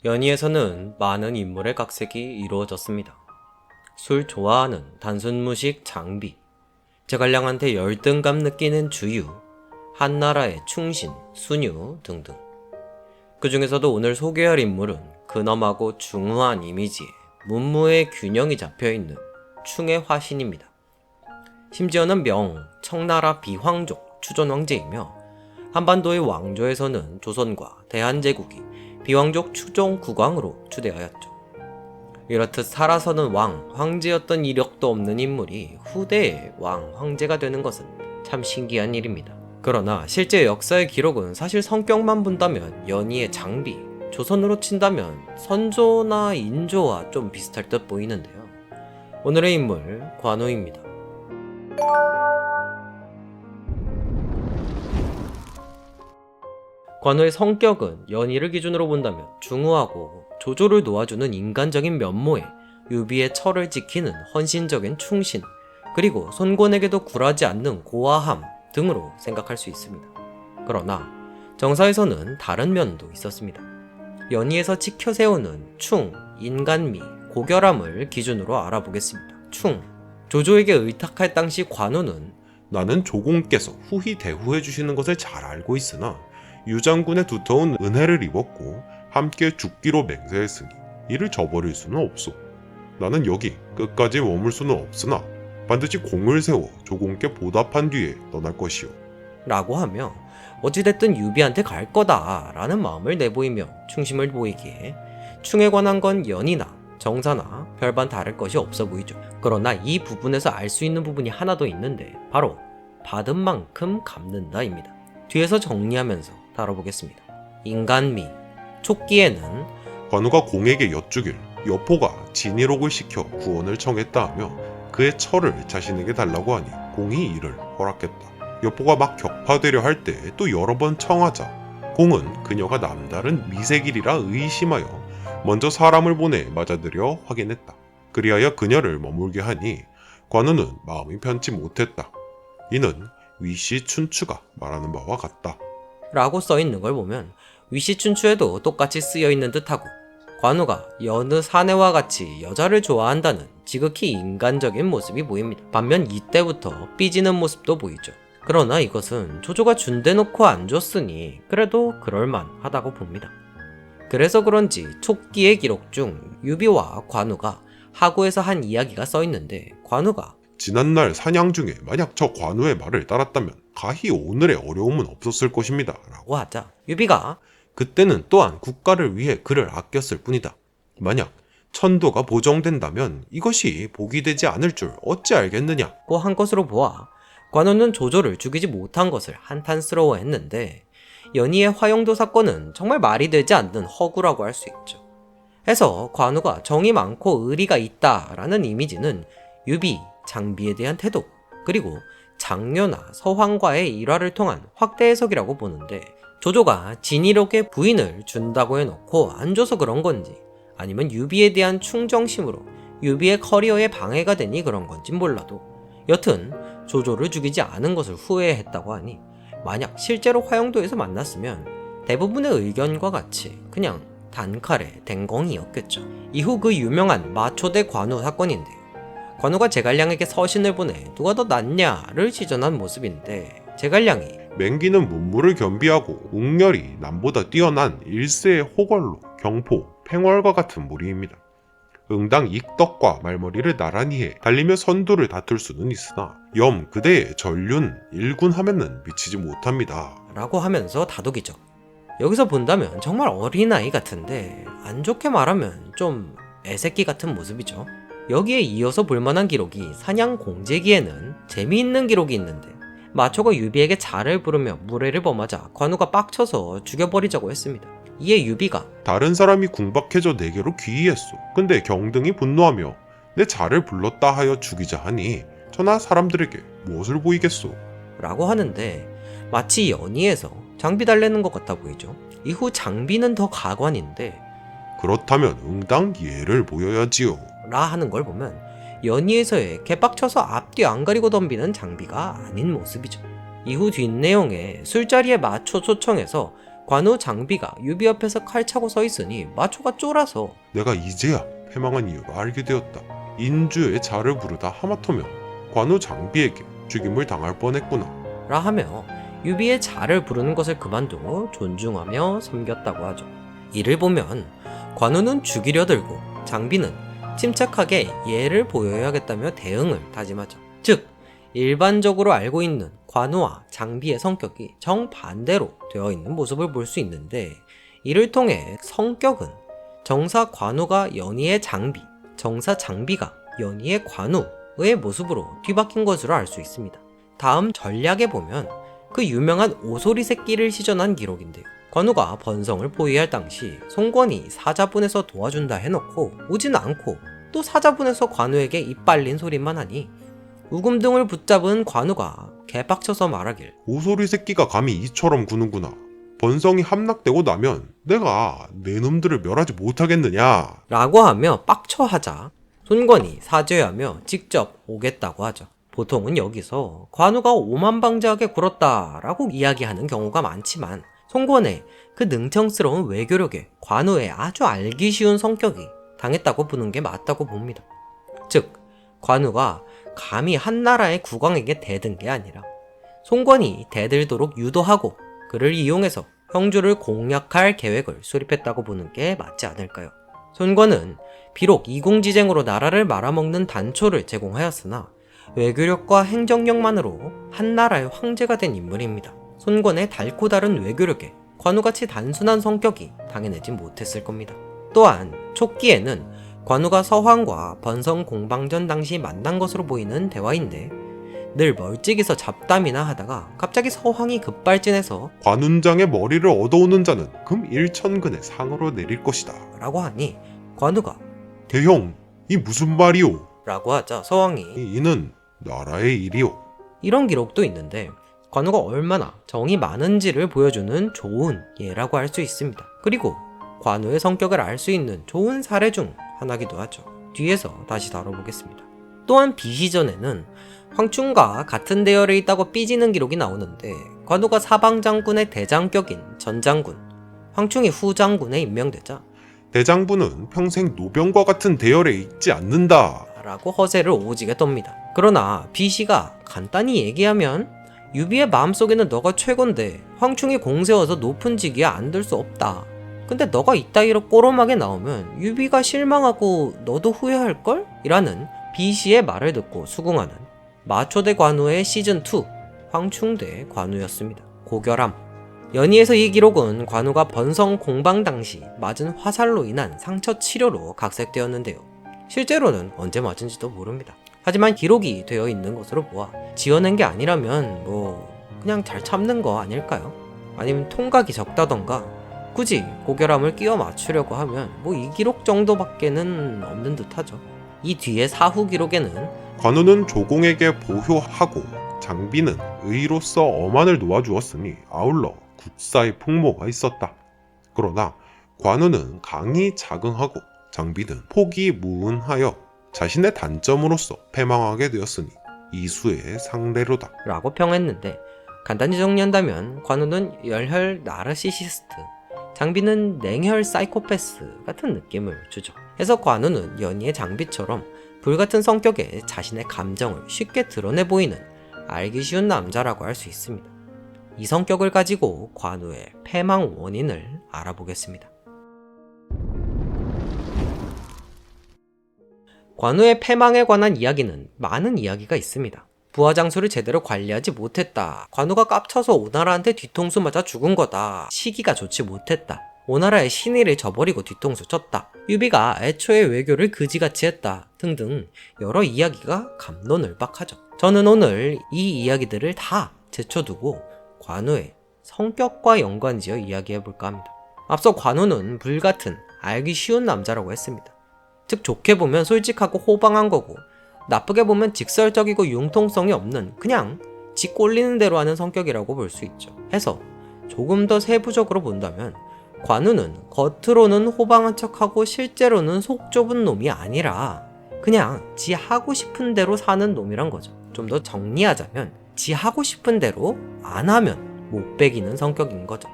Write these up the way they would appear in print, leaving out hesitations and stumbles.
연희에서는 많은 인물의 각색이 이루어졌습니다. 술 좋아하는 단순무식 장비, 제갈량한테 열등감 느끼는 주유, 한나라의 충신, 순유 등등. 그 중에서도 오늘 소개할 인물은 근엄하고 중후한 이미지에 문무의 균형이 잡혀있는 충의 화신입니다. 심지어는 청나라 비황족 추존 황제이며 한반도의 왕조에서는 조선과 대한제국이 비왕족 추종 국왕으로 추대하였죠. 이렇듯 살아서는 황제였던 이력도 없는 인물이 후대의 황제가 되는 것은 참 신기한 일입니다. 그러나 실제 역사의 기록은 사실 성격만 본다면 연희의 장비, 조선으로 친다면 선조나 인조와 좀 비슷할 듯 보이는데요. 오늘의 인물, 관우입니다. 관우의 성격은 연희를 기준으로 본다면 중후하고 조조를 놓아주는 인간적인 면모에 유비의 철을 지키는 헌신적인 충신, 그리고 손권에게도 굴하지 않는 고아함 등으로 생각할 수 있습니다. 그러나 정사에서는 다른 면도 있었습니다. 연희에서 지켜세우는 충, 인간미, 고결함을 기준으로 알아보겠습니다. 충, 조조에게 의탁할 당시 관우는 나는 조공께서 후히 대우해 주시는 것을 잘 알고 있으나 유장군의 두터운 은혜를 입었고 함께 죽기로 맹세했으니 이를 저버릴 수는 없소. 나는 여기 끝까지 머물 수는 없으나 반드시 공을 세워 조공께 보답한 뒤에 떠날 것이오. 라고 하며 어찌됐든 유비한테 갈 거다 라는 마음을 내보이며 충심을 보이기에 충에 관한 건 연희나 정사나 별반 다를 것이 없어 보이죠. 그러나 이 부분에서 알 수 있는 부분이 하나 더 있는데 바로 받은 만큼 갚는다입니다. 뒤에서 정리하면서 다뤄보겠습니다. 인간미, 촉기에는 관우가 공에게 여쭈길 여포가 진일옥을 시켜 구원을 청했다 하며 그의 철을 자신에게 달라고 하니 공이 이를 허락했다. 여포가 막 격파되려 할 때 또 여러 번 청하자 공은 그녀가 남다른 미색이리라 의심하여 먼저 사람을 보내 맞아들여 확인했다. 그리하여 그녀를 머물게 하니 관우는 마음이 편치 못했다. 이는 위시 춘추가 말하는 바와 같다. 라고 써있는 걸 보면 위시춘추에도 똑같이 쓰여있는 듯하고 관우가 여느 사내와 같이 여자를 좋아한다는 지극히 인간적인 모습이 보입니다. 반면 이때부터 삐지는 모습도 보이죠. 그러나 이것은 조조가 준대놓고 안 줬으니 그래도 그럴만하다고 봅니다. 그래서 그런지 촉기의 기록 중 유비와 관우가 하구에서 한 이야기가 써있는데 관우가 지난날 사냥 중에 만약 저 관우의 말을 따랐다면 가히 오늘의 어려움은 없었을 것입니다. 라고 하자 유비가 그때는 또한 국가를 위해 그를 아꼈을 뿐이다. 만약 천도가 보정된다면 이것이 복이 되지 않을 줄 어찌 알겠느냐고 한 것으로 보아 관우는 조조를 죽이지 못한 것을 한탄스러워했는데 연희의 화용도 사건은 정말 말이 되지 않는 허구라고 할 수 있죠. 해서 관우가 정이 많고 의리가 있다라는 이미지는 유비, 장비에 대한 태도, 그리고 장녀나 서황과의 일화를 통한 확대 해석이라고 보는데 조조가 진일옥의 부인을 준다고 해놓고 안 줘서 그런 건지 아니면 유비에 대한 충정심으로 유비의 커리어에 방해가 되니 그런 건지 몰라도 여튼 조조를 죽이지 않은 것을 후회했다고 하니 만약 실제로 화영도에서 만났으면 대부분의 의견과 같이 그냥 단칼에 댕공이었겠죠. 이후 그 유명한 마초대 관우 사건인데요. 관우가 제갈량에게 서신을 보내 누가 더 낫냐를 시전한 모습인데 제갈량이 맹기는 문무를 겸비하고 웅렬이 남보다 뛰어난 일세의 호걸로 경포, 팽월과 같은 무리입니다. 응당 익덕과 말머리를 나란히 해 달리며 선두를 다툴 수는 있으나 염 그대의 전륜 일군 하면은 미치지 못합니다. 라고 하면서 다독이죠. 여기서 본다면 정말 어린아이 같은데 안 좋게 말하면 좀 애새끼 같은 모습이죠. 여기에 이어서 볼만한 기록이 사냥 공제기에는 재미있는 기록이 있는데 마초가 유비에게 자를 부르며 무례를 범하자 관우가 빡쳐서 죽여버리자고 했습니다. 이에 유비가 다른 사람이 궁박해져 내게로 귀의했소. 근데 경등이 분노하며 내 자를 불렀다 하여 죽이자 하니 천하 사람들에게 무엇을 보이겠소? 라고 하는데 마치 연희에서 장비 달래는 것 같아 보이죠. 이후 장비는 더 가관인데 그렇다면 응당 예를 보여야지요. 라 하는 걸 보면 연희에서의 개빡쳐서 앞뒤 안 가리고 덤비는 장비가 아닌 모습이죠. 이후 뒷내용에 술자리에 맞춰 초청해서 관우 장비가 유비 옆에서 칼 차고 서 있으니 마초가 쫄아서 내가 이제야 패망한 이유를 알게 되었다. 인주의 자를 부르다 하마터면 관우 장비에게 죽임을 당할 뻔했구나. 라 하며 유비의 자를 부르는 것을 그만두고 존중하며 섬겼다고 하죠. 이를 보면 관우는 죽이려 들고 장비는 침착하게 예를 보여야겠다며 대응을 다짐하죠. 즉 일반적으로 알고 있는 관우와 장비의 성격이 정반대로 되어 있는 모습을 볼 수 있는데, 이를 통해 성격은 정사 관우가 연희의 장비, 정사 장비가 연희의 관우의 모습으로 뒤바뀐 것으로 알 수 있습니다. 다음 전략에 보면 그 유명한 오소리 새끼를 시전한 기록인데요. 관우가 번성을 포위할 당시 송권이 사자분에서 도와준다 해놓고 오진 않고 또 사자분에서 관우에게 입 빨린 소리만 하니 우금등을 붙잡은 관우가 개빡쳐서 말하길, 오소리 새끼가 감히 이처럼 구는구나. 번성이 함락되고 나면 내가 내 놈들을 멸하지 못하겠느냐. 라고 하며 빡쳐하자 손권이 사죄하며 직접 오겠다고 하죠. 보통은 여기서 관우가 오만방자하게 굴었다 라고 이야기하는 경우가 많지만, 송권의 그 능청스러운 외교력에 관우의 아주 알기 쉬운 성격이 당했다고 보는 게 맞다고 봅니다. 즉 관우가 감히 한나라의 국왕에게 대든 게 아니라 송권이 대들도록 유도하고 그를 이용해서 형주를 공략할 계획을 수립했다고 보는 게 맞지 않을까요? 손권은 비록 이공지쟁으로 나라를 말아먹는 단초를 제공하였으나 외교력과 행정력만으로 한나라의 황제가 된 인물입니다. 손권의 달고 다른 외교력에 관우같이 단순한 성격이 당해내지 못했을 겁니다. 또한 촉기에는 관우가 서황과 번성 공방전 당시 만난 것으로 보이는 대화인데, 늘 멀찍이서 잡담이나 하다가 갑자기 서황이 급발진해서 관운장의 머리를 얻어오는 자는 금 1천근의 상으로 내릴 것이다. 라고 하니 관우가 대형, 이 무슨 말이오? 라고 하자 서황이 이는 나라의 일이오. 이런 기록도 있는데, 관우가 얼마나 정이 많은지를 보여주는 좋은 예라고 할 수 있습니다. 그리고 관우의 성격을 알 수 있는 좋은 사례 중 하나기도 하죠. 뒤에서 다시 다뤄보겠습니다. 또한 비시전에는 황충과 같은 대열에 있다고 삐지는 기록이 나오는데, 관우가 사방장군의 대장격인 전장군, 황충이 후장군에 임명되자 대장부는 평생 노병과 같은 대열에 있지 않는다. 라고 허세를 오지게 떱니다. 그러나 비시가 간단히 얘기하면 유비의 마음속에는 너가 최고인데 황충이 공세워서 높은 직위에 앉을 수 없다. 근데 너가 이따위로 꼬롬하게 나오면 유비가 실망하고 너도 후회할걸? 이라는 비시의 말을 듣고 수긍하는 마초대 관우의 시즌2 황충대 관우였습니다. 고결함. 연희에서 이 기록은 관우가 번성 공방 당시 맞은 화살로 인한 상처 치료로 각색되었는데요. 실제로는 언제 맞은지도 모릅니다. 하지만 기록이 되어 있는 것으로 보아 지어낸 게 아니라면 그냥 잘 참는 거 아닐까요? 아니면 통각이 적다던가 굳이 고결함을 끼워 맞추려고 하면 이 기록 정도밖에는 없는 듯하죠. 이 뒤에 사후 기록에는 관우는 조공에게 보효하고 장비는 의로서 엄한을 놓아주었으니 아울러 국사의 풍모가 있었다. 그러나 관우는 강히 자긍하고 장비는 포기 무은하여 자신의 단점으로서 패망하게 되었으니 이수의 상대로다. 라고 평했는데, 간단히 정리한다면 관우는 열혈 나르시시스트, 장비는 냉혈 사이코패스 같은 느낌을 주죠. 해서 관우는 연희의 장비처럼 불같은 성격에 자신의 감정을 쉽게 드러내 보이는 알기 쉬운 남자라고 할 수 있습니다. 이 성격을 가지고 관우의 패망 원인을 알아보겠습니다. 관우의 패망에 관한 이야기는 많은 이야기가 있습니다. 부하장수를 제대로 관리하지 못했다. 관우가 깝쳐서 오나라한테 뒤통수 맞아 죽은 거다. 시기가 좋지 못했다. 오나라의 신의를 저버리고 뒤통수 쳤다. 유비가 애초에 외교를 그지같이 했다. 등등 여러 이야기가 갑론을박하죠. 저는 오늘 이 이야기들을 다 제쳐두고 관우의 성격과 연관지어 이야기해볼까 합니다. 앞서 관우는 불같은 알기 쉬운 남자라고 했습니다. 즉 좋게 보면 솔직하고 호방한 거고, 나쁘게 보면 직설적이고 융통성이 없는 그냥 지 꼴리는 대로 하는 성격이라고 볼 수 있죠. 해서 조금 더 세부적으로 본다면 관우는 겉으로는 호방한 척하고 실제로는 속 좁은 놈이 아니라 그냥 지 하고 싶은 대로 사는 놈이란 거죠. 좀 더 정리하자면 지 하고 싶은 대로 안 하면 못 배기는 성격인 거죠.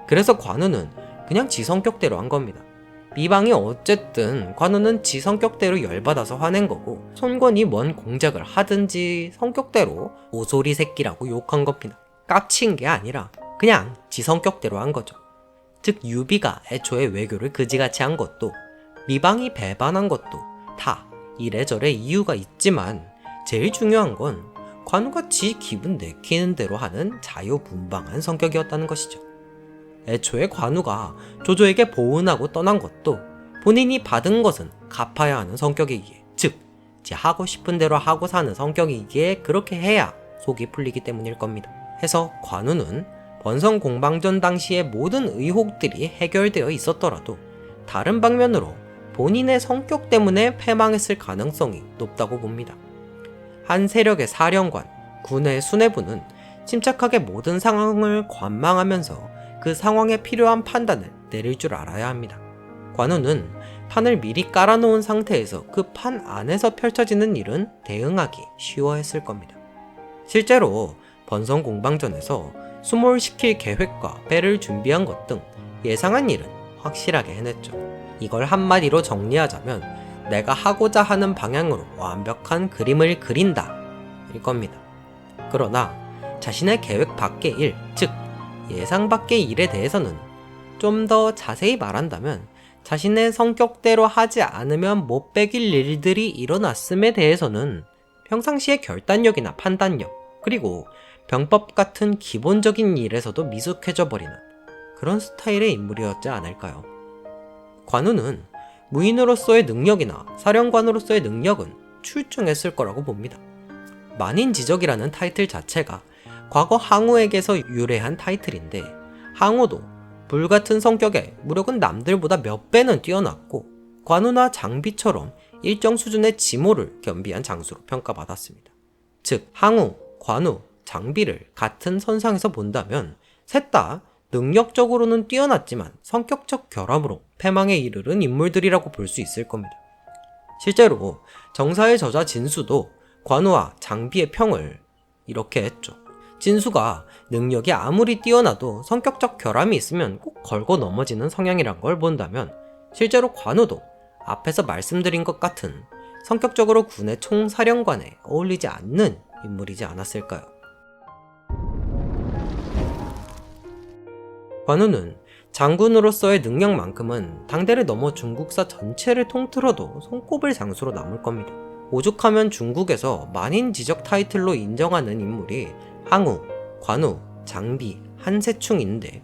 그래서 관우는 그냥 지 성격대로 한 겁니다. 미방이 어쨌든 관우는 지 성격대로 열받아서 화낸 거고, 손권이 뭔 공작을 하든지 성격대로 오소리 새끼라고 욕한 겁니다. 깝친 게 아니라 그냥 지 성격대로 한 거죠. 즉 유비가 애초에 외교를 그지같이 한 것도, 미방이 배반한 것도 다 이래저래 이유가 있지만 제일 중요한 건 관우가 지 기분 내키는 대로 하는 자유분방한 성격이었다는 것이죠. 애초에 관우가 조조에게 보은하고 떠난 것도 본인이 받은 것은 갚아야 하는 성격이기에, 즉 지 하고 싶은 대로 하고 사는 성격이기에 그렇게 해야 속이 풀리기 때문일 겁니다. 해서 관우는 번성 공방전 당시의 모든 의혹들이 해결되어 있었더라도 다른 방면으로 본인의 성격 때문에 패망했을 가능성이 높다고 봅니다. 한 세력의 사령관, 군의 수뇌부는 침착하게 모든 상황을 관망하면서 그 상황에 필요한 판단을 내릴 줄 알아야 합니다. 관우는 판을 미리 깔아놓은 상태에서 그 판 안에서 펼쳐지는 일은 대응하기 쉬워했을 겁니다. 실제로 번성 공방전에서 수몰시킬 계획과 배를 준비한 것 등 예상한 일은 확실하게 해냈죠. 이걸 한마디로 정리하자면 내가 하고자 하는 방향으로 완벽한 그림을 그린다 일 겁니다. 그러나 자신의 계획 밖의 일, 즉 예상 밖의 일에 대해서는 좀 더 자세히 말한다면 자신의 성격대로 하지 않으면 못 베길 일들이 일어났음에 대해서는 평상시의 결단력이나 판단력, 그리고 병법 같은 기본적인 일에서도 미숙해져 버리는 그런 스타일의 인물이었지 않을까요? 관우는 무인으로서의 능력이나 사령관으로서의 능력은 출중했을 거라고 봅니다. 만인지적이라는 타이틀 자체가 과거 항우에게서 유래한 타이틀인데, 항우도 불같은 성격에 무력은 남들보다 몇 배는 뛰어났고 관우나 장비처럼 일정 수준의 지모를 겸비한 장수로 평가받았습니다. 즉 항우, 관우, 장비를 같은 선상에서 본다면 셋 다 능력적으로는 뛰어났지만 성격적 결함으로 패망에 이르른 인물들이라고 볼 수 있을 겁니다. 실제로 정사의 저자 진수도 관우와 장비의 평을 이렇게 했죠. 진수가 능력이 아무리 뛰어나도 성격적 결함이 있으면 꼭 걸고 넘어지는 성향이란 걸 본다면 실제로 관우도 앞에서 말씀드린 것 같은 성격적으로 군의 총사령관에 어울리지 않는 인물이지 않았을까요? 관우는 장군으로서의 능력만큼은 당대를 넘어 중국사 전체를 통틀어도 손꼽을 장수로 남을 겁니다. 오죽하면 중국에서 만인지적 타이틀로 인정하는 인물이 항우, 관우, 장비, 한세충인데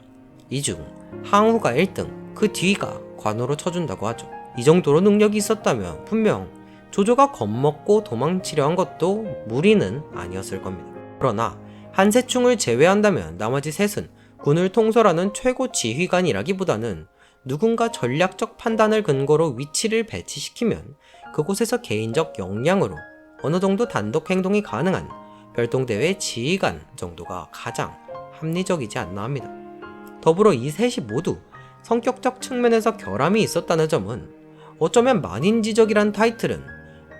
이 중 항우가 1등, 그 뒤가 관우로 쳐준다고 하죠. 이 정도로 능력이 있었다면 분명 조조가 겁먹고 도망치려 한 것도 무리는 아니었을 겁니다. 그러나 한세충을 제외한다면 나머지 셋은 군을 통솔하는 최고 지휘관이라기보다는 누군가 전략적 판단을 근거로 위치를 배치시키면 그곳에서 개인적 역량으로 어느 정도 단독 행동이 가능한 별동대회 지휘관 정도가 가장 합리적이지 않나 합니다. 더불어 이 셋이 모두 성격적 측면에서 결함이 있었다는 점은 어쩌면 만인지적이란 타이틀은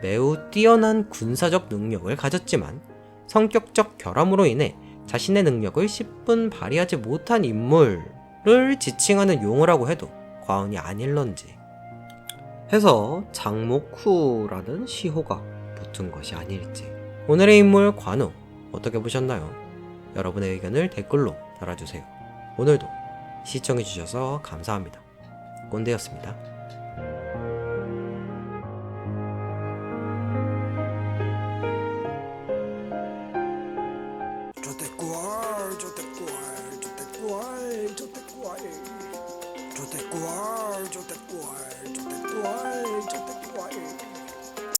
매우 뛰어난 군사적 능력을 가졌지만 성격적 결함으로 인해 자신의 능력을 10분 발휘하지 못한 인물을 지칭하는 용어라고 해도 과언이 아닐런지 해서 장목후라는 시호가 붙은 것이 아닐지. 오늘의 인물 관우 어떻게 보셨나요? 여러분의 의견을 댓글로 달아주세요. 오늘도 시청해주셔서 감사합니다. 꼰대였습니다. Yo te cual,